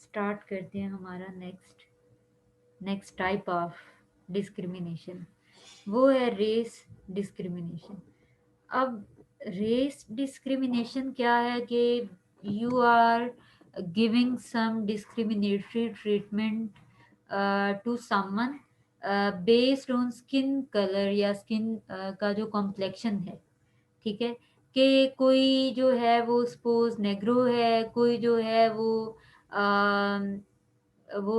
Start करते हैं हमारा next next type of discrimination. वो है रेस डिस्क्रिमिनेशन। अब रेस डिस्क्रिमिनेशन क्या है कि you are giving some discriminatory treatment to someone based on skin colour या स्किन का जो कॉम्प्लेक्शन है। ठीक है, कि कोई जो है वो सपोज नेग्रो है, कोई जो है वो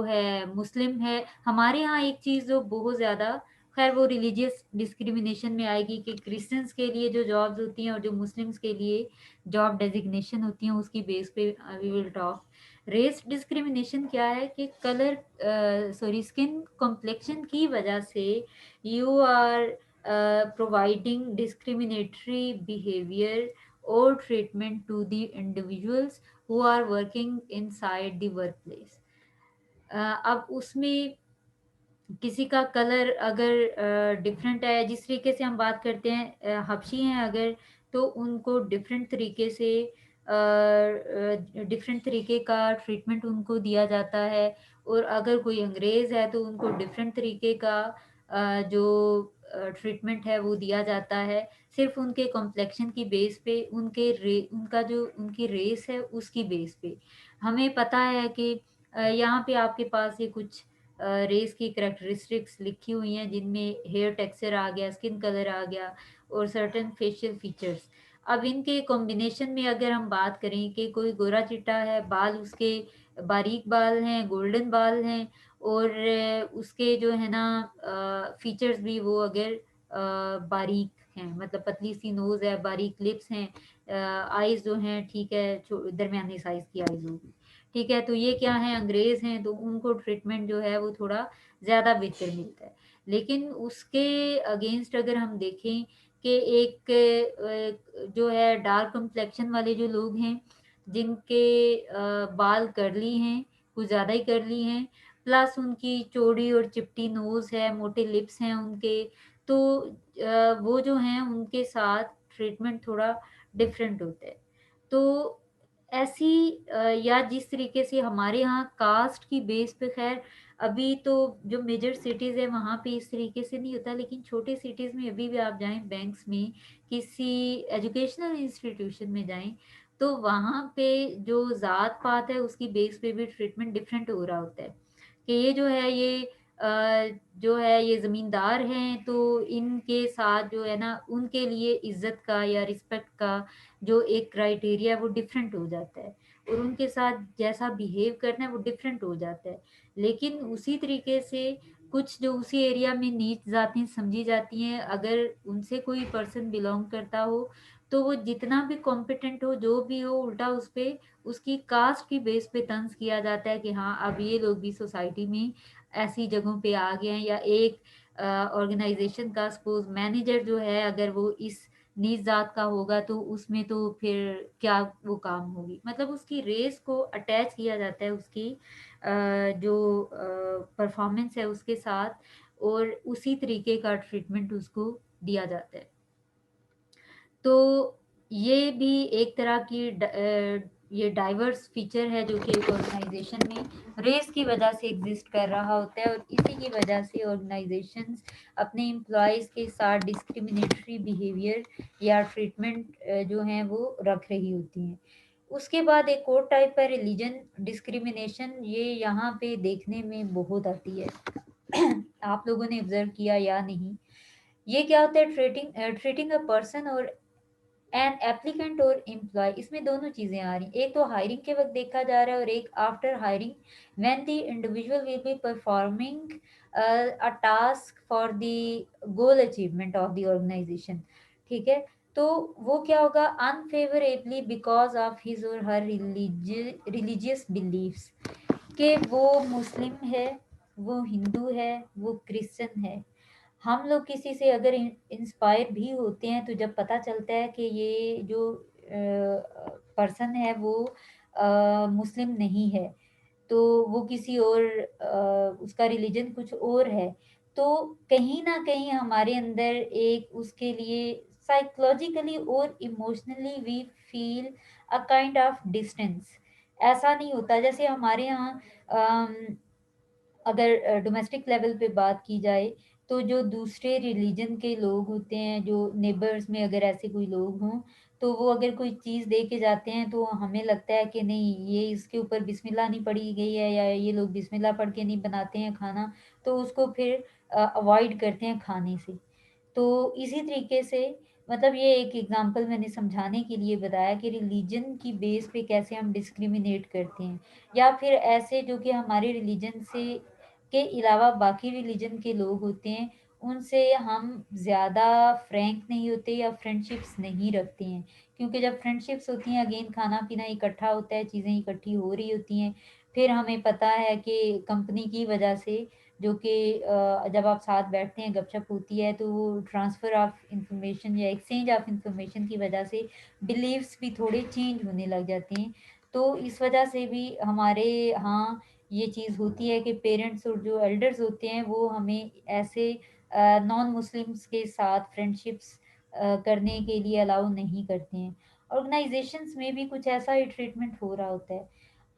है मुस्लिम है। हमारे यहाँ एक चीज़ जो बहुत ज़्यादा, खैर वो रिलीजियस डिस्क्रिमिनेशन में आएगी कि क्रिश्चियंस के लिए जो जॉब्स होती हैं और जो मुस्लिम्स के लिए जॉब डेजिग्नेशन होती हैं उसकी बेस पे we will talk. Race discrimination क्या है कि कलर सॉरी स्किन कॉम्प्लेक्शन की वजह से you are providing discriminatory behaviour और treatment to the individuals who are working inside the work place. अब उसमें किसी का कलर अगर डिफरेंट है, जिस तरीके से हम बात करते हैं हबशी हैं अगर, तो उनको डिफरेंट तरीके से डिफरेंट तरीके का ट्रीटमेंट उनको दिया जाता है। और अगर कोई अंग्रेज़ है तो उनको डिफरेंट तरीके का जो ट्रीटमेंट है वो दिया जाता है, सिर्फ उनके कॉम्प्लेक्शन की बेस पे, उनका जो उनकी रेस है उसकी बेस पे। हमें पता है कि यहाँ पे आपके पास ये कुछ रेस की करेक्टरिस्टिक्स लिखी हुई हैं जिनमें हेयर टेक्सचर आ गया, स्किन कलर आ गया और सर्टेन फेशियल फीचर्स। अब इनके कॉम्बिनेशन में अगर हम बात करें कि कोई गोरा चिट्टा है, बाल उसके बारीक बाल हैं, गोल्डन बाल हैं, और उसके जो है ना फीचर्स भी वो अगर बारीक हैं, मतलब पतली सी नोज़ है, बारीक लिप्स हैं, आइज़ जो हैं ठीक है दरमियानी साइज़ की आइज़ होगी। ठीक है, तो ये क्या है अंग्रेज हैं तो उनको ट्रीटमेंट जो है वो थोड़ा ज़्यादा बेहतर मिलता है। लेकिन उसके अगेंस्ट अगर हम देखें कि एक जो है डार्क कम्प्लेक्शन वाले जो लोग हैं, जिनके बाल कर्ली हैं, कुछ ज़्यादा ही कर्ली हैं, प्लस उनकी चौड़ी और चिपटी नोज़ है, मोटे लिप्स हैं उनके, तो वो जो हैं उनके साथ ट्रीटमेंट थोड़ा डिफरेंट होता है। तो ऐसी या जिस तरीके से हमारे यहाँ कास्ट की बेस पे, खैर अभी तो जो मेजर सिटीज़ है वहाँ पे इस तरीके से नहीं होता, लेकिन छोटे सिटीज़ में अभी भी आप जाएं, बैंक्स में, किसी एजुकेशनल इंस्टीट्यूशन में जाएं, तो वहाँ पे जो जात पात है उसकी बेस पे भी ट्रीटमेंट डिफरेंट हो रहा होता है कि ये जो है जो है ये ज़मींदार हैं तो इनके साथ जो है ना उनके लिए इज्जत का या रिस्पेक्ट का जो एक क्राइटेरिया है वो डिफरेंट हो जाता है, और उनके साथ जैसा बिहेव करना है वो डिफरेंट हो जाता है। लेकिन उसी तरीके से कुछ जो उसी एरिया में नीच जाति समझी जाती हैं, अगर उनसे कोई पर्सन बिलोंग करता हो तो वो जितना भी कॉम्पिटेंट हो, जो भी हो, उल्टा उस पे उसकी कास्ट की बेस पे तंज किया जाता है कि हाँ अब ये लोग भी सोसाइटी में ऐसी जगहों पे आ गए हैं। या एक ऑर्गेनाइजेशन का सपोज मैनेजर जो है अगर वो इस नीच जात का होगा तो उसमें तो फिर क्या वो काम होगी, मतलब उसकी रेस को अटैच किया जाता है उसकी जो परफॉर्मेंस है उसके साथ, और उसी तरीके का ट्रीटमेंट उसको दिया जाता है। तो ये भी एक तरह की ये डाइवर्स फीचर है जो कि एक ऑर्गेनाइजेशन में रेस की वजह से एग्जिस्ट कर रहा होता है, और इसी की वजह से ऑर्गेनाइजेशंस अपने एम्प्लॉयज़ के साथ डिस्क्रिमिनेटरी बिहेवियर या ट्रीटमेंट जो हैं वो रख रही होती हैं। उसके बाद एक और टाइप है रिलीजन डिस्क्रिमिनेशन। ये यहाँ पे देखने में बहुत आती है आप लोगों ने ऑब्जर्व किया या नहीं। ये क्या होता है, ट्रीटिंग अ पर्सन और एन एप्लीकेंट और एम्प्लॉय, इसमें दोनों चीजें आ रही हैं। एक तो हायरिंग के वक्त देखा जा रहा है और एक after hiring, when the individual will be performing a task for the goal achievement of the organisation. ठीक है, तो वो क्या होगा, अनफेवरेबली बिकॉज ऑफ हिज और हर रिलीजियस बिलीव्स, कि वो मुस्लिम है, वो हिंदू है, वो क्रिश्चियन है। हम लोग किसी से अगर इंस्पायर भी होते हैं तो जब पता चलता है कि ये जो पर्सन है वो मुस्लिम नहीं है, तो वो किसी और उसका रिलीजन कुछ और है, तो कहीं ना कहीं हमारे अंदर एक उसके लिए साइकोलॉजिकली और emotionally we feel a kind of distance ऐसा नहीं होता। जैसे हमारे यहाँ अम अगर डोमेस्टिक लेवल पे बात की जाए, तो जो दूसरे रिलीजन के लोग होते हैं, जो नेबर्स में अगर ऐसे कोई लोग हों, तो वो अगर कोई चीज़ दे के जाते हैं, तो हमें लगता है कि नहीं, ये इसके ऊपर बिस्मिल्लाह नहीं पढ़ी गई है, या ये लोग बिस्मिल्लाह पढ़ के नहीं बनाते हैं खाना, तो उसको फिर अवॉइड करते हैं खाने से। तो इसी तरीके से, मतलब ये एक एग्जांपल मैंने समझाने के लिए बताया कि रिलीजन की बेस पे कैसे हम डिस्क्रिमिनेट करते हैं, या फिर ऐसे जो कि हमारे रिलीजन से के अलावा बाकी रिलीजन के लोग होते हैं, उनसे हम ज़्यादा फ्रैंक नहीं होते या फ्रेंडशिप्स नहीं रखते हैं। क्योंकि जब फ्रेंडशिप्स होती हैं, अगेन खाना पीना इकट्ठा होता है, चीज़ें इकट्ठी हो रही होती हैं, फिर हमें पता है कि कंपनी की वजह से, जो कि जब आप साथ बैठते हैं, गपशप होती है, तो वो ट्रांसफ़र ऑफ इंफॉर्मेशन या एक्सचेंज ऑफ इंफॉर्मेशन की वजह से बिलीव्स भी थोड़े चेंज होने लग जाते हैं। तो इस वजह से भी हमारे यहाँ ये चीज़ होती है कि पेरेंट्स और जो एल्डर्स होते हैं, वो हमें ऐसे नॉन मुस्लिम्स के साथ फ्रेंडशिप्स करने के लिए अलाउ नहीं करते हैं। ऑर्गेनाइजेशंस में भी कुछ ऐसा ही ट्रीटमेंट हो रहा होता है।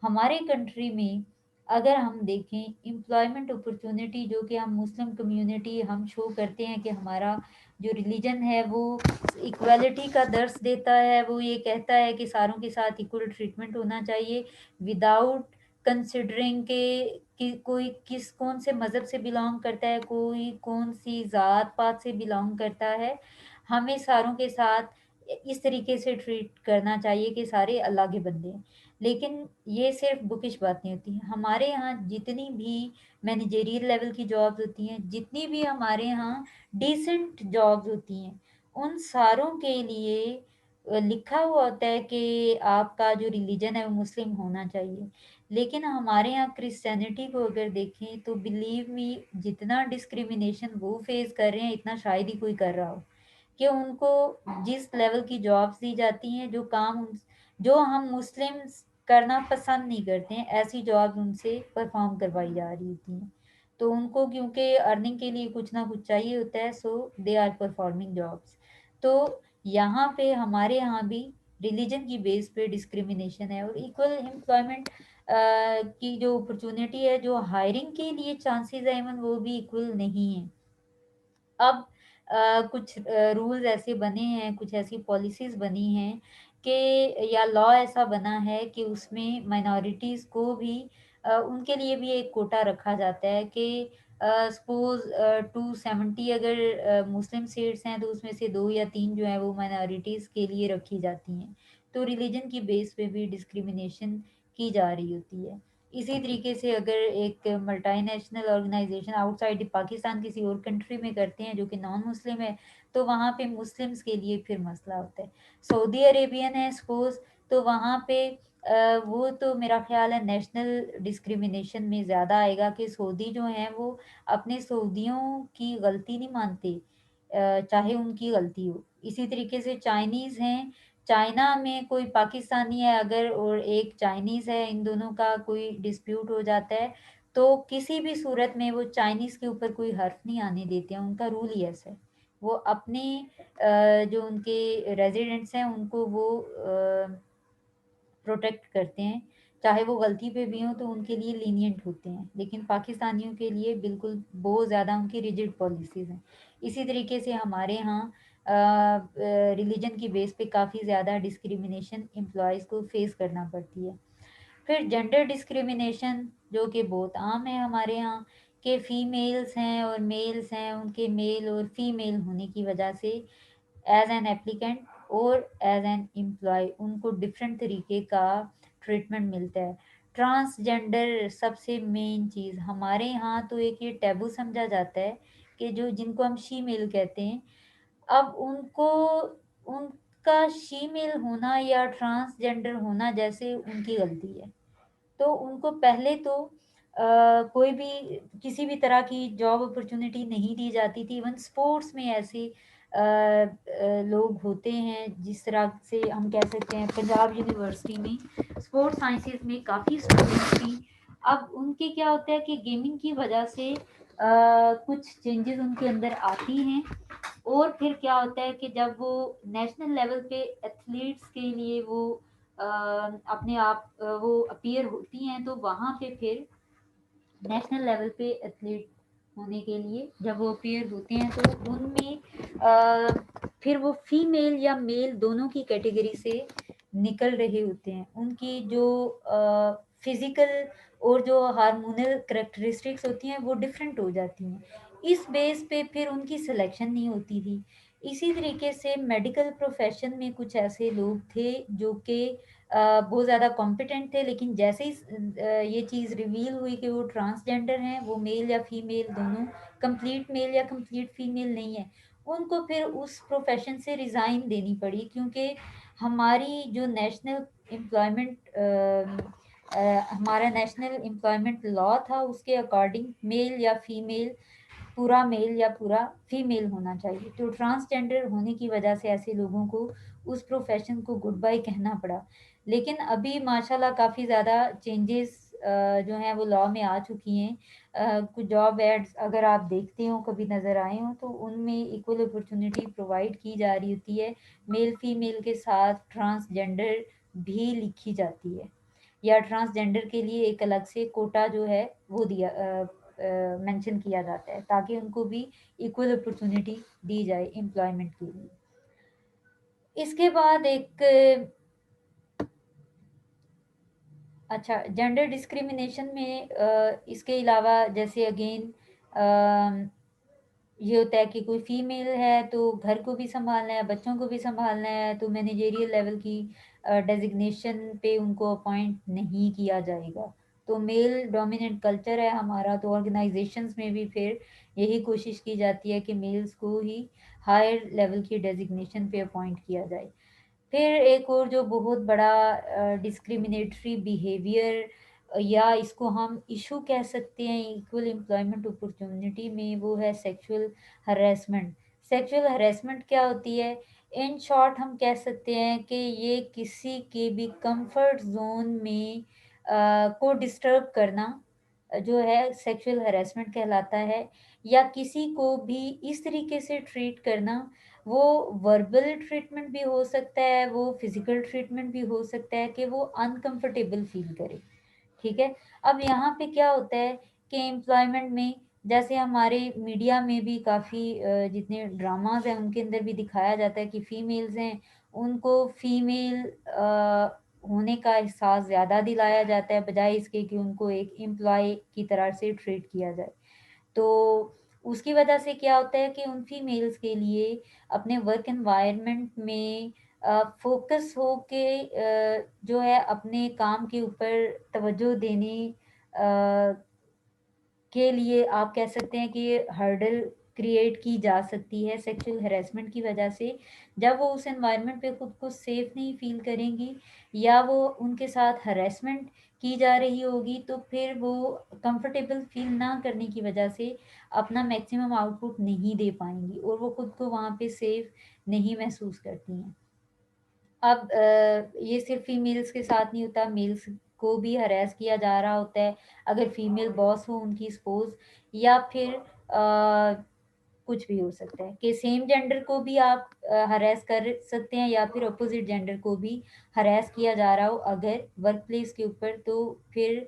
हमारे कंट्री में अगर हम देखें, एम्प्लॉयमेंट अपॉर्चुनिटी, जो कि हम मुस्लिम कम्युनिटी हम शो करते हैं कि हमारा जो रिलीजन है वो इक्वालिटी का दर्स देता है, वो ये कहता है कि सारों के साथ इक्वल ट्रीटमेंट होना चाहिए, विदाउट कंसिडरिंग के कि कोई किस कौन से मज़हब से बिलोंग करता है, कोई कौन सी ज़ात पात से बिलोंग करता है। हमें सारों के साथ इस तरीके से ट्रीट करना चाहिए कि सारे अल्लाह के बंदे हैं। लेकिन ये सिर्फ बुकिश बातें होती हैं। हमारे यहाँ जितनी भी मैनेजेरियल लेवल की जॉब्स होती हैं, जितनी भी हमारे यहाँ डिसेंट जॉब्स होती हैं, उन सारों के लिए लिखा हुआ होता है कि आपका जो रिलीजन है वो मुस्लिम होना चाहिए। लेकिन हमारे यहाँ क्रिश्चियनिटी को अगर देखें, तो बिलीव मी, जितना डिस्क्रिमिनेशन वो फेस कर रहे हैं, इतना शायद ही कोई कर रहा हो। कि उनको जिस लेवल की जॉब्स दी जाती हैं, जो काम जो हम मुस्लिम्स करना पसंद नहीं करते हैं, ऐसी जॉब्स उनसे परफॉर्म करवाई जा रही होती हैं। तो उनको क्योंकि अर्निंग के लिए कुछ ना कुछ चाहिए होता है, सो दे आर परफॉर्मिंग जॉब्स। तो यहाँ पे हमारे यहाँ भी रिलीजन की बेस पे डिस्क्रिमिनेशन है, और इक्वल एम्प्लॉयमेंट की जो अपॉर्चुनिटी है, जो हायरिंग के लिए चांसेस है, इवन वो भी इक्वल नहीं है। अब कुछ रूल्स ऐसे बने हैं, कुछ ऐसी पॉलिसीज़ बनी हैं कि, या लॉ ऐसा बना है कि उसमें माइनॉरिटीज़ को भी उनके लिए भी एक कोटा रखा जाता है कि सपोज़ 270 अगर मुस्लिम सीट्स हैं, तो उसमें से 2 या 3 जो हैं वो माइनॉरिटीज़ के लिए रखी जाती हैं। तो रिलीजन की बेस पे भी डिस्क्रिमिनेशन की जा रही होती है। इसी तरीके से अगर एक मल्टीनेशनल ऑर्गेनाइजेशन आउटसाइड पाकिस्तान किसी और कंट्री में करते हैं जो कि नॉन मुस्लिम है, तो वहाँ पे मुस्लिम्स के लिए फिर मसला होता है। सऊदी अरेबियन है सपोज, तो वहाँ पे वो तो मेरा ख्याल है नेशनल डिस्क्रिमिनेशन में ज़्यादा आएगा कि सऊदी जो हैं वो अपने सऊदियों की गलती नहीं मानते, चाहे उनकी गलती हो। इसी तरीके से चाइनीज़ हैं, चाइना में कोई पाकिस्तानी है अगर और एक चाइनीज़ है, इन दोनों का कोई डिस्प्यूट हो जाता है, तो किसी भी सूरत में वो चाइनीज़ के ऊपर कोई हर्फ नहीं आने देते हैं, उनका रूल ही ऐसा है। वो अपने जो उनके रेज़िडेंट्स हैं उनको वो प्रोटेक्ट करते हैं, चाहे वो गलती पे भी हों तो उनके लिए लीनिएंट होते हैं। लेकिन पाकिस्तानियों के लिए बिल्कुल बहुत ज़्यादा उनकी रिजिड पॉलिसीज़ हैं। इसी तरीके से हमारे यहाँ रिलीजन की बेस पे काफ़ी ज़्यादा डिस्क्रिमिनेशन एम्प्लॉइज़ को फेस करना पड़ती है। फिर जेंडर डिस्क्रिमिनेशन, जो कि बहुत आम है हमारे यहाँ, के फीमेल्स हैं और मेल्स हैं, उनके मेल और फीमेल होने की वजह से एज एन एप्लीकेंट और एज एन एम्प्लॉय उनको डिफरेंट तरीके का ट्रीटमेंट मिलता है। ट्रांसजेंडर सबसे मेन चीज़ हमारे यहाँ, तो एक ये टैबू समझा जाता है कि जो जिनको हम शीमेल कहते हैं, अब उनको उनका शीमेल होना या ट्रांसजेंडर होना जैसे उनकी गलती है। तो उनको पहले तो कोई भी किसी भी तरह की जॉब अपॉर्चुनिटी नहीं दी जाती थी। इवन स्पोर्ट्स में ऐसे लोग होते हैं, जिस तरह से हम कह सकते हैं पंजाब यूनिवर्सिटी में स्पोर्ट्स साइंसेज में काफ़ी स्टूडेंट्स थी। अब उनके क्या होता है कि गेमिंग की वजह से कुछ चेंजेस उनके अंदर आती हैं, और फिर क्या होता है कि जब वो नेशनल लेवल पे एथलीट्स के लिए वो अपने आप वो अपीयर होती हैं, तो वहाँ पे फिर नेशनल लेवल पे एथलीट होने के लिए जब वो अपीयर होते हैं तो उनमें फिर वो फीमेल या मेल दोनों की कैटेगरी से निकल रहे होते हैं। उनकी जो फिजिकल और जो हार्मोनल करेक्टरिस्टिक्स होती हैं वो डिफरेंट हो जाती हैं। इस बेस पे फिर उनकी सिलेक्शन नहीं होती थी। इसी तरीके से मेडिकल प्रोफेशन में कुछ ऐसे लोग थे जो कि बहुत ज़्यादा कॉम्पिटेंट थे, लेकिन जैसे ही ये चीज़ रिवील हुई कि वो ट्रांसजेंडर हैं, वो मेल या फीमेल दोनों, कंप्लीट मेल या कंप्लीट फीमेल नहीं है, उनको फिर उस प्रोफेशन से रिज़ाइन देनी पड़ी, क्योंकि हमारी जो नेशनल एम्प्लॉयमेंट हमारा नेशनल एम्प्लॉयमेंट लॉ था उसके अकॉर्डिंग मेल या फीमेल, पूरा मेल या पूरा फीमेल होना चाहिए। तो ट्रांसजेंडर होने की वजह से ऐसे लोगों को उस प्रोफेशन को गुड बाय कहना पड़ा। लेकिन अभी माशाल्लाह काफ़ी ज़्यादा चेंजेस जो हैं वो लॉ में आ चुकी हैं। कुछ जॉब एड्स अगर आप देखते हो, कभी नज़र आए हो, तो उनमें इक्वल अपॉर्चुनिटी प्रोवाइड की जा रही होती है। मेल फीमेल के साथ ट्रांसजेंडर भी लिखी जाती है, या ट्रांसजेंडर के लिए एक अलग से कोटा जो है वो दिया मेंशन किया जाता है, ताकि उनको भी इक्वल अपॉर्चुनिटी दी जाए एम्प्लॉयमेंट के लिए। इसके बाद एक अच्छा, जेंडर डिस्क्रिमिनेशन में इसके अलावा जैसे अगेन ये होता है कि कोई फीमेल है तो घर को भी संभालना है, बच्चों को भी संभालना है, तो मैनेजेरियल लेवल की डेजिग्नेशन पे उनको अपॉइंट नहीं किया जाएगा। तो मेल डोमिनेंट कल्चर है हमारा, तो ऑर्गेनाइजेशंस में भी फिर यही कोशिश की जाती है कि मेल्स को ही हायर लेवल की डेजिग्नेशन पे अपॉइंट किया जाए। फिर एक और जो बहुत बड़ा डिस्क्रिमिनेटरी बिहेवियर या इसको हम इशू कह सकते हैं इक्वल एम्प्लॉयमेंट अपॉर्चुनिटी में, वो है सेक्सुअल हरेसमेंट। सेक्सुअल हरेसमेंट क्या होती है? इन शॉर्ट हम कह सकते हैं कि ये किसी के भी कंफर्ट जोन में को डिस्टर्ब करना जो है सेक्सुअल हरेसमेंट कहलाता है। या किसी को भी इस तरीके से ट्रीट करना, वो वर्बल ट्रीटमेंट भी हो सकता है, वो फिजिकल ट्रीटमेंट भी हो सकता है, कि वो अनकंफर्टेबल फील करे। ठीक है। अब यहाँ पे क्या होता है कि एम्प्लॉयमेंट में, जैसे हमारे मीडिया में भी काफ़ी जितने ड्रामाज हैं उनके अंदर भी दिखाया जाता है कि फीमेल्स हैं, उनको फीमेल होने का एहसास ज़्यादा दिलाया जाता है, बजाय इसके कि उनको एक एम्प्लॉय की तरह से ट्रीट किया जाए। तो उसकी वजह से क्या होता है कि उन फीमेल्स के लिए अपने वर्क एनवायरनमेंट में फोकस हो के जो है अपने काम के ऊपर तवज्जो देने के लिए आप कह सकते हैं कि हर्डल क्रिएट की जा सकती है सेक्सुअल हरेसमेंट की वजह से। जब वो उस एनवायरनमेंट पे खुद को सेफ नहीं फील करेंगी, या वो उनके साथ हरेसमेंट की जा रही होगी, तो फिर वो कंफर्टेबल फील ना करने की वजह से अपना मैक्सिमम आउटपुट नहीं दे पाएंगी, और वो खुद को वहाँ पे सेफ नहीं महसूस करती हैं। अब ये सिर्फ फीमेल्स के साथ नहीं होता, मेल्स को भी हरास किया जा रहा होता है। अगर फीमेल बॉस हो उनकी स्पोज, या फिर कुछ भी हो सकता है कि सेम जेंडर को भी आप हरास कर सकते हैं, या फिर अपोजिट जेंडर को भी हरास किया जा रहा हो अगर वर्क प्लेस के ऊपर, तो फिर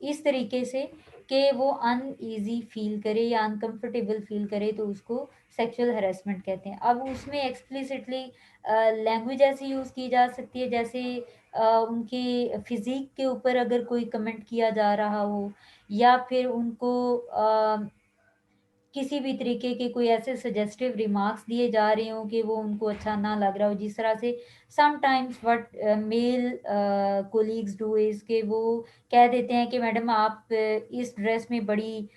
इस तरीके से कि वो अनईजी फील करे या अनकंफर्टेबल फील करे, तो उसको सेक्सुअल हरेसमेंट कहते हैं। अब उसमें एक्सप्लिसिटली लैंग्वेज ऐसी यूज़ की जा सकती है, जैसे उनके फिजिक के ऊपर अगर कोई कमेंट किया जा रहा हो, या फिर उनको किसी भी तरीके के कोई ऐसे सजेस्टिव रिमार्क्स दिए जा रहे हों कि वो उनको अच्छा ना लग रहा हो, जिस तरह से sometimes what male colleagues do is के वो कह देते हैं कि मैडम आप इस ड्रेस में बड़ी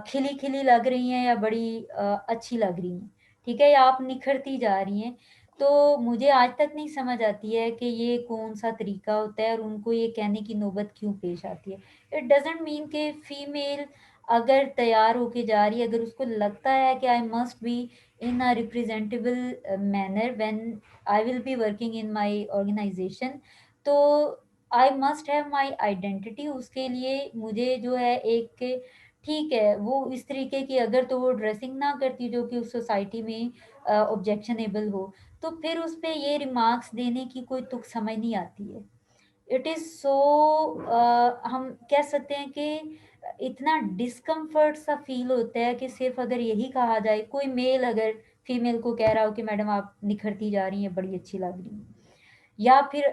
खिली खिली लग रही हैं, या बड़ी अच्छी लग रही हैं, ठीक है, या आप निखरती जा रही हैं। तो मुझे आज तक नहीं समझ आती है कि ये कौन सा तरीका होता है, और उनको ये कहने की नौबत क्यों पेश आती है। इट डजेंट मीन कि फीमेल अगर तैयार होके जा रही है, अगर उसको लगता है कि I must be in a representable manner when I will be working in my organisation, तो I must have my identity. उसके लिए मुझे जो है एक, ठीक है, वो इस तरीके की अगर तो वो ड्रेसिंग ना करती जो कि उस सोसाइटी में ऑब्जेक्शनेबल हो, तो फिर उस पे ये रिमार्क्स देने की कोई तुक समझ नहीं आती है। इट इज़ सो हम कह सकते हैं कि इतना डिस्कम्फर्ट सा फ़ील होता है कि सिर्फ़ अगर यही कहा जाए, कोई मेल अगर फीमेल को कह रहा हो कि मैडम आप निखरती जा रही हैं, बड़ी अच्छी लग रही हैं। या फिर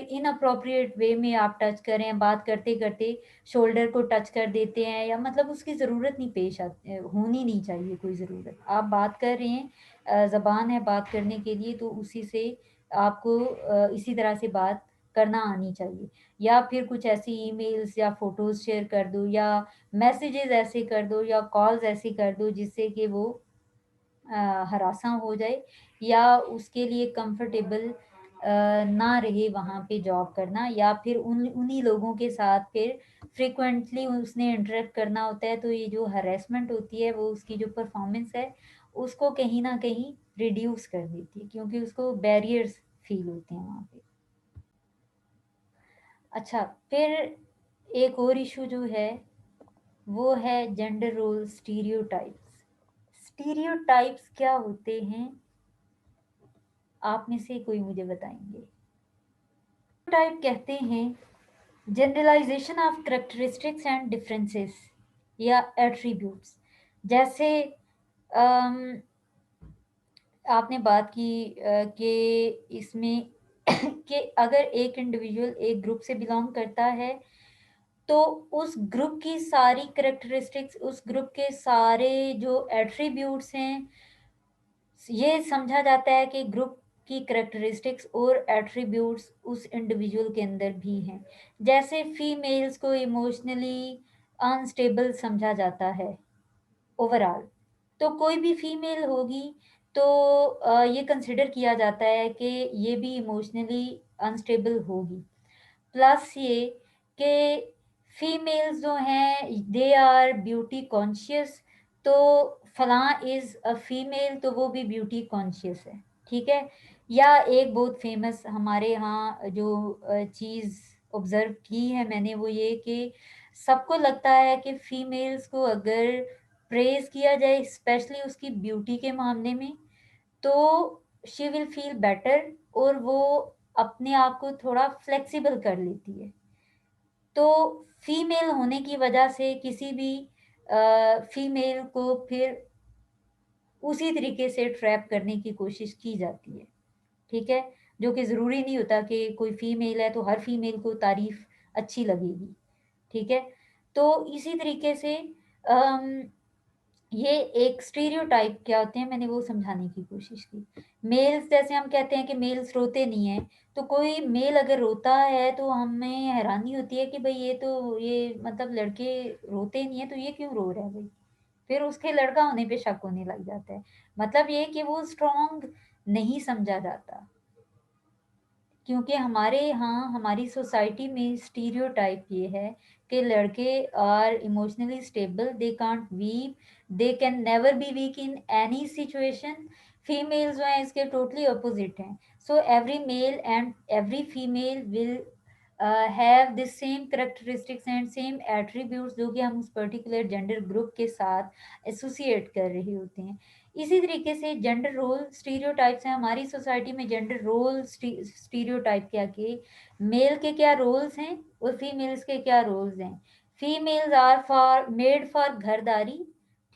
इनअप्रोप्रिएट वे में आप टच करें, बात करते-करते शोल्डर को टच कर देते हैं, या मतलब उसकी ज़रूरत नहीं होनी नहीं चाहिए कोई ज़रूरत। आप बात कर रहे हैं, ज़बान है बात करने के लिए, तो उसी से आपको इसी तरह से बात करना आनी चाहिए। या फिर कुछ ऐसी ईमेल्स या फ़ोटोज़ शेयर कर दो, या मैसेजेज़ ऐसे कर दो, या कॉल्स ऐसी कर दो जिससे कि वो हरासा हो जाए, या उसके लिए कंफर्टेबल ना रहे वहाँ पे जॉब करना, या फिर उन्हीं लोगों के साथ फिर फ्रीक्वेंटली उसने इंटरेक्ट करना होता है, तो ये जो हरेसमेंट होती है वो उसकी जो परफॉर्मेंस है उसको कहीं न कहीं रिड्यूस कर देती है, क्योंकि उसको बैरियर्स फ़ील होते हैं वहाँ पे। अच्छा, फिर एक और इश्यू जो है वो है जेंडर रोल स्टीरियोटाइप्स। स्टीरियोटाइप्स क्या होते हैं, आप में से कोई मुझे बताएँगे? टाइप कहते हैं generalisation of characteristics and differences या एट्रीब्यूट्स। जैसे अम, आपने बात की कि इसमें कि अगर एक इंडिविजुअल एक ग्रुप से बिलोंग करता है, तो उस ग्रुप की सारी कैरेक्टरिस्टिक्स, उस ग्रुप के सारे जो एट्रीब्यूट्स हैं, ये समझा जाता है कि ग्रुप की कैरेक्टरिस्टिक्स और एट्रीब्यूट्स उस इंडिविजुअल के अंदर भी हैं। जैसे फीमेल्स को इमोशनली अनस्टेबल समझा जाता है ओवरऑल, तो कोई भी फीमेल होगी तो ये कंसिडर किया जाता है कि ये भी इमोशनली अनस्टेबल होगी। प्लस ये कि फीमेल्स जो हैं दे आर ब्यूटी कॉन्शियस, तो फलां इज़ अ फीमेल, तो वो भी ब्यूटी कॉन्शियस है, ठीक है? या एक बहुत फेमस हमारे यहाँ जो चीज़ ऑब्ज़र्व की है मैंने, वो ये कि सबको लगता है कि फीमेल्स को अगर प्रेज़ किया जाए स्पेशली उसकी ब्यूटी के मामले में, तो शी विल फील बेटर, और वो अपने आप को थोड़ा फ्लेक्सिबल कर लेती है। तो फीमेल होने की वजह से किसी भी फीमेल को फिर उसी तरीके से ट्रैप करने की कोशिश की जाती है, ठीक है? जो कि ज़रूरी नहीं होता कि कोई फीमेल है तो हर फीमेल को तारीफ़ अच्छी लगेगी, ठीक है? तो इसी तरीके से अम ये एक स्टीरियोटाइप क्या होते हैं, मैंने वो समझाने की कोशिश की। मेल्स जैसे हम कहते हैं कि मेल्स रोते नहीं हैं, तो कोई मेल अगर रोता है तो हमें हैरानी होती है कि भई ये मतलब लड़के रोते नहीं हैं, तो ये क्यों रो रहा है भई? फिर उसके लड़का होने पे शक होने लग जाता है। मतलब ये कि वो स्ट्रॉन्ग नहीं समझा जाता। क्योंकि हमारे यहाँ हमारी सोसाइटी में स्टीरियोटाइप ये है कि लड़के are emotionally stable, they can't weak, they can never be weak in any situation. Females जो हैं इसके टोटली अपोजिट हैं। So every male and every female will have the same characteristics and same attributes जो कि हम उस particular gender group के साथ एसोसिएट कर रहे होते हैं। इसी तरीके से जेंडर रोल स्टीरियोटाइप्स हैं हमारी सोसाइटी में। जेंडर रोल स्टीरियोटाइप क्या कि मेल के क्या रोल्स हैं और फीमेल्स के क्या रोल्स हैं। Females are for made for घरदारी,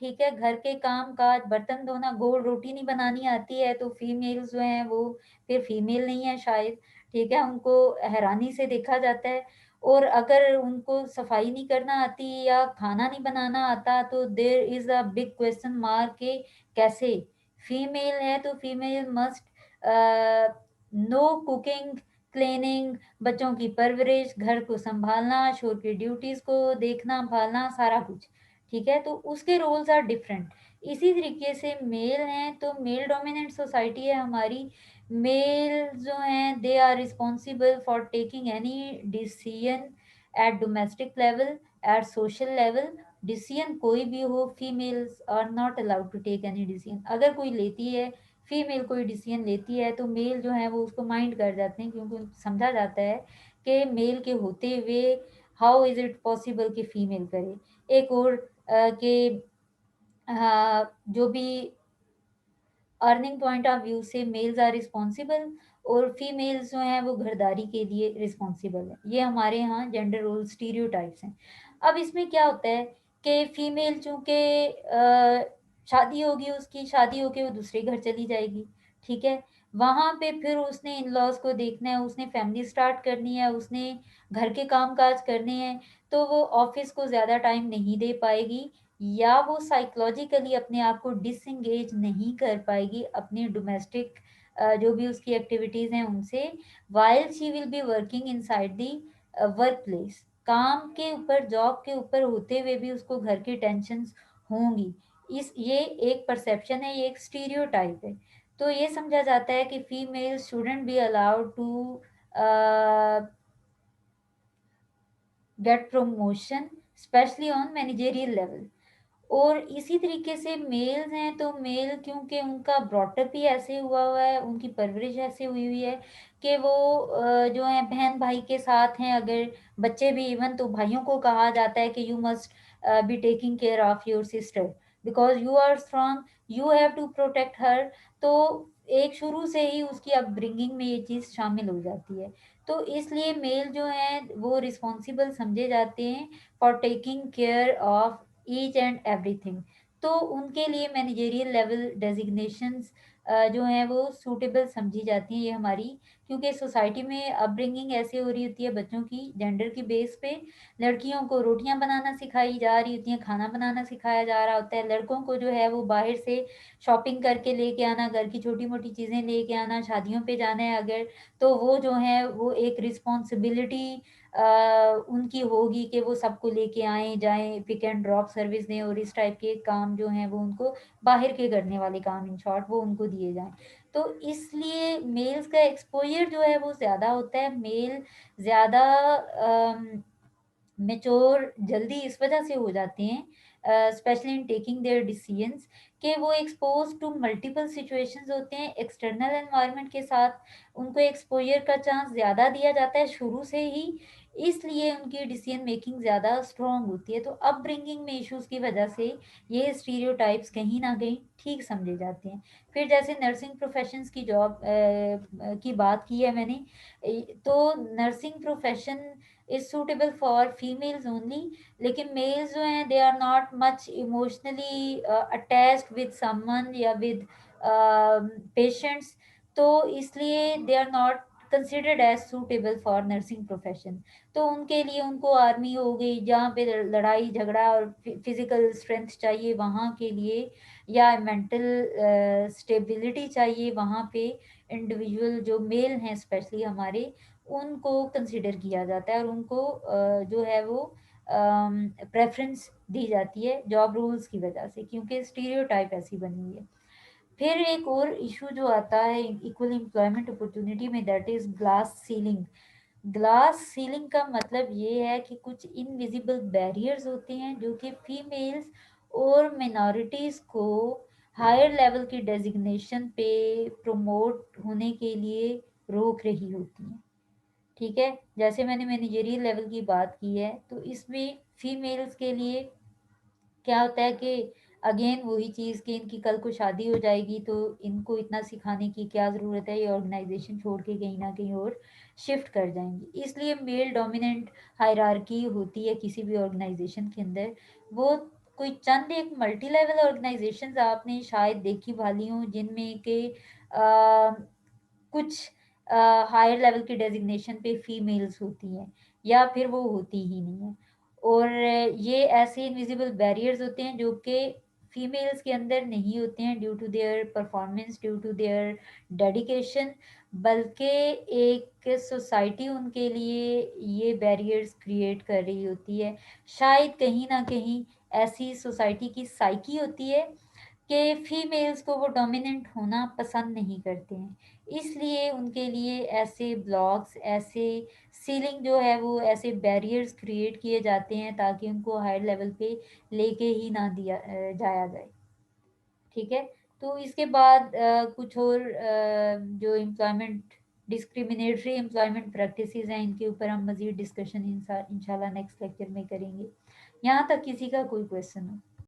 ठीक है? घर के काम काज, बर्तन धोना, गोल रोटी नहीं बनानी आती है तो फीमेल्स जो हैं वो फिर फीमेल नहीं है शायद, ठीक है? उनको हैरानी से देखा जाता है। और अगर उनको सफाई नहीं करना आती या खाना नहीं बनाना आता तो there is a big question mark के कैसे? फीमेल है तो female must know cooking, cleaning, बच्चों की परवरिश, घर को सँभालना, शोर की ड्यूटीज़ को देखना-भालना, सारा कुछ, ठीक है? तो उसके रोल्स आर डिफरेंट। इसी तरीके से मेल हैं तो मेल डोमिनेंट सोसाइटी है हमारी। मेल जो हैं they are responsible for taking any decision at domestic level, at social level. Decision कोई भी हो, females are not allowed to take any decision. अगर कोई लेती है, फीमेल कोई डिसीजन लेती है तो मेल जो है वो उसको माइंड कर जाते हैं, क्योंकि समझा जाता है कि मेल के होते हुए हाउ इज इट पॉसिबल कि फीमेल करे। एक और कि जो भी अर्निंग पॉइंट ऑफ व्यू से मेल्स आर रिस्पॉन्सिबल और फीमेल्स जो हैं वो घरदारी के लिए रिस्पॉन्सिबल है। ये हमारे यहाँ जेंडर रोल स्टीरियोटाइप्स हैं। अब इसमें क्या होता है कि फीमेल चूंकि शादी होगी, उसकी शादी होके वो दूसरे घर चली जाएगी, ठीक है। वहां पे फिर उसने इन लॉज को देखना है, उसने फैमिली स्टार्ट करनी है, उसने घर के काम काज करने हैं, तो वो ऑफिस को ज़्यादा टाइम नहीं दे पाएगी, या वो साइकोलॉजिकली अपने आप को डिसएंगेज नहीं कर पाएगी अपने डोमेस्टिक जो भी उसकी एक्टिविटीज़ हैं उनसे, while she will be working inside the work place. काम के ऊपर, जॉब के ऊपर होते हुए भी उसको घर की टेंशन्स होंगी। इस ये एक परसेप्शन है, ये एक स्टीरियोटाइप है। तो ये समझा जाता है कि female shouldn't be allowed to get promotion specially on managerial level. और इसी तरीके से मेल्स हैं, तो मेल क्योंकि उनका ब्रॉटअप ही ऐसे हुआ है, उनकी परवरिश ऐसे हुई हुई है कि वो जो है बहन भाई के साथ हैं, अगर बच्चे भी, इवन तो भाइयों को कहा जाता है कि you must be taking care of your sister because you are strong, you have to protect her. तो एक शुरू से ही उसकी अपब्रिंगिंग में ये चीज़ शामिल हो जाती है। तो इसलिए मेल जो है वो रिस्पॉन्सिबल समझे जाते हैं for taking care of each and everything. तो उनके लिए मैनेजेरियल लेवल डेजिग्नेशंस जो हैं वो सूटेबल समझी जाती हैं। ये हमारी, क्योंकि सोसाइटी में अपब्रिंगिंग ऐसे हो रही होती है बच्चों की जेंडर की बेस पे, लड़कियों को रोटियां बनाना सिखाई जा रही होती हैं, खाना बनाना सिखाया जा रहा होता है, लड़कों को जो है वो बाहर से शॉपिंग करके लेके आना, घर की छोटी मोटी चीज़ें लेके आना, शादियों पे जाना है अगर, तो वो जो है वो एक रिस्पॉन्सिबिलिटी उनकी होगी कि वो सबको लेके आए जाएं, पिक एंड ड्रॉप सर्विस दें, और इस टाइप के काम जो हैं वो उनको बाहर के करने वाले काम, इन शॉर्ट वो उनको दिए जाएं। तो इसलिए मेल्स का एक्सपोजर जो है वो ज़्यादा होता है। मेल ज़्यादा मेच्योर जल्दी इस वजह से हो जाते हैं, specially in taking their decisions, कि वो एक्सपोज टू मल्टीपल सिचुएशंस होते हैं एक्सटर्नल एनवायरनमेंट के साथ, उनको एक्सपोजर का चांस ज़्यादा दिया जाता है शुरू से ही, इसलिए उनकी डिसीजन मेकिंग ज़्यादा स्ट्रॉन्ग होती है। तो अपब्रिंगिंग में इश्यूज की वजह से ये स्टीरियोटाइप्स कहीं ना कहीं ठीक समझे जाते हैं। फिर जैसे नर्सिंग प्रोफेशंस की जॉब की बात की है मैंने, तो nursing profession is suitable for females only, लेकिन मेल्स जो हैं they are not much emotionally attached with someone या विद पेशेंट्स, तो इसलिए they are not considered as suitable for nursing profession. तो उनके लिए, उनको आर्मी हो गई जहाँ पे लड़ाई झगड़ा और फिजिकल स्ट्रेंथ चाहिए वहाँ के लिए, या मेंटल स्टेबिलिटी चाहिए वहाँ पे, इंडिविजुअल जो मेल हैं स्पेशली हमारे, उनको कंसिडर किया जाता है और उनको जो है वो प्रेफरेंस दी जाती है जॉब रूल्स की वजह से, क्योंकि स्टीरियोटाइप ऐसी बनी हुई है। फिर एक और इशू जो आता है इक्वल एम्प्लॉयमेंट अपॉर्चुनिटी में, that is glass ceiling. Glass ceiling का मतलब ये है कि कुछ इनविजिबल बैरियर्स होते हैं जो कि फीमेल्स और मिनॉरिटीज़ को हायर लेवल की डेजिग्नेशन पे प्रमोट होने के लिए रोक रही होती हैं, ठीक है। जैसे मैंने मैनेजरियल लेवल की बात की है, तो इसमें फीमेल्स के लिए क्या होता है कि अगेन वही चीज़ कि इनकी कल को शादी हो जाएगी तो इनको इतना सिखाने की क्या ज़रूरत है, ये ऑर्गेनाइजेशन छोड़ के कहीं ना कहीं और शिफ्ट कर जाएंगी। इसलिए मेल डोमिनेंट हायरार्की होती है किसी भी ऑर्गेनाइजेशन के अंदर। वो कोई चंद एक मल्टी लेवल ऑर्गेनाइजेशंस आपने शायद देखी भाली हों जिनमें के कुछ हायर लेवल की डेजिग्नेशन पे फीमेल्स होती हैं, या फिर वो होती ही नहीं है। और ये ऐसे इनविजिबल बैरियर्स होते हैं जो कि फीमेल्स के अंदर नहीं होते हैं due to their performance, due to their dedication, बल्कि एक सोसाइटी उनके लिए ये बैरियर्स क्रिएट कर रही होती है। शायद कहीं ना कहीं ऐसी सोसाइटी की साइकी होती है कि फीमेल्स को वो डोमिनेंट होना पसंद नहीं करते हैं, इसलिए उनके लिए ऐसे ब्लॉक्स, ऐसे सीलिंग जो है वो ऐसे बैरियर्स क्रिएट किए जाते हैं ताकि उनको हायर लेवल पे लेके ही ना दिया जाया जाए, ठीक है। तो इसके बाद कुछ और जो एम्प्लॉयमेंट, डिस्क्रिमिनेटरी एम्प्लॉयमेंट प्रैक्टिसेस हैं, इनके ऊपर हम मज़ीद डिस्कशन इंशाल्लाह नेक्स्ट लेक्चर में करेंगे। यहाँ तक किसी का कोई क्वेश्चन हो?